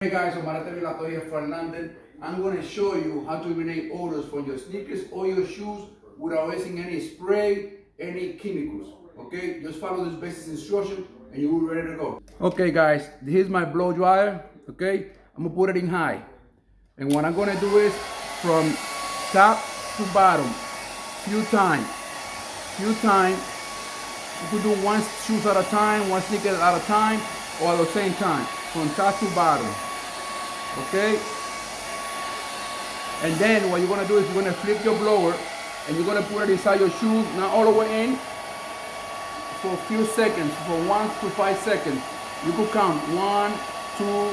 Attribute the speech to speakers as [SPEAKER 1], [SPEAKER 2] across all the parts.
[SPEAKER 1] Hey guys, Omarete Vilato here from London. I'm going to show you how to eliminate odors from your sneakers or your shoes without using any spray, any chemicals. Okay, just follow this basic instruction and you will be ready to go. Okay guys, here's my blow dryer. Okay, I'm gonna put it in high. And what I'm gonna do is from top to bottom, few times. You could do one shoes at a time, one sneaker at a time, or at the same time, from top to bottom. Okay? And then what you're gonna do is you're gonna flip your blower and you're gonna put it inside your shoes, not all the way in, for a few seconds, for 1 to 5 seconds. You could count 1, 2,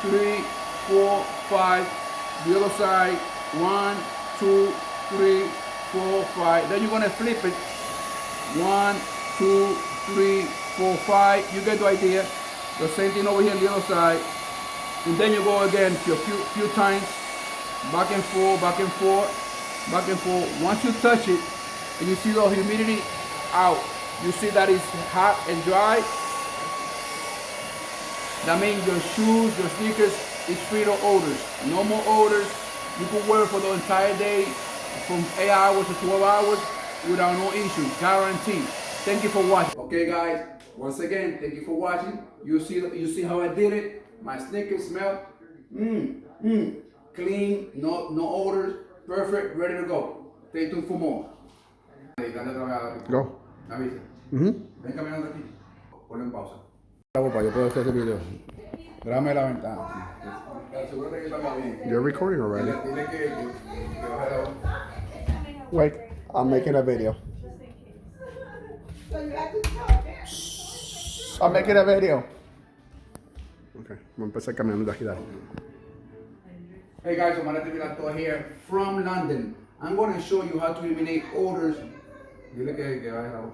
[SPEAKER 1] 3, 4, 5. The other side, 1, 2, 3, 4, 5. Then you're gonna flip it. 1, 2, 3, 4, 5. You get the idea. The same thing over here on the other side. And then you go again a few times, back and forth, back and forth, back and forth. Once you touch it, and you see the humidity out, you see that it's hot and dry. That means your shoes, your sneakers is free of odors. No more odors. You can wear it for the entire day, from 8 hours to 12 hours, without no issue, guaranteed. Thank you for watching. Okay guys, once again, thank you for watching. You see how I did it? My sneakers smell clean, no odors, perfect, ready to go. Stay tuned for more.
[SPEAKER 2] Go.
[SPEAKER 1] Ven caminando aquí. Ponle en pausa. Yo puedo hacer ese video. Grábame la ventana. Asegúrate que salga bien.
[SPEAKER 2] You're recording already.
[SPEAKER 1] Dile que baje la voz.
[SPEAKER 2] Wait, I'm making a video. I'm making a video. Okay, voy a empezar caminando de aquí.
[SPEAKER 1] Hey guys, Omarete Vilato here from London. I'm going to show you how to eliminate odors. Dile que baje la voz.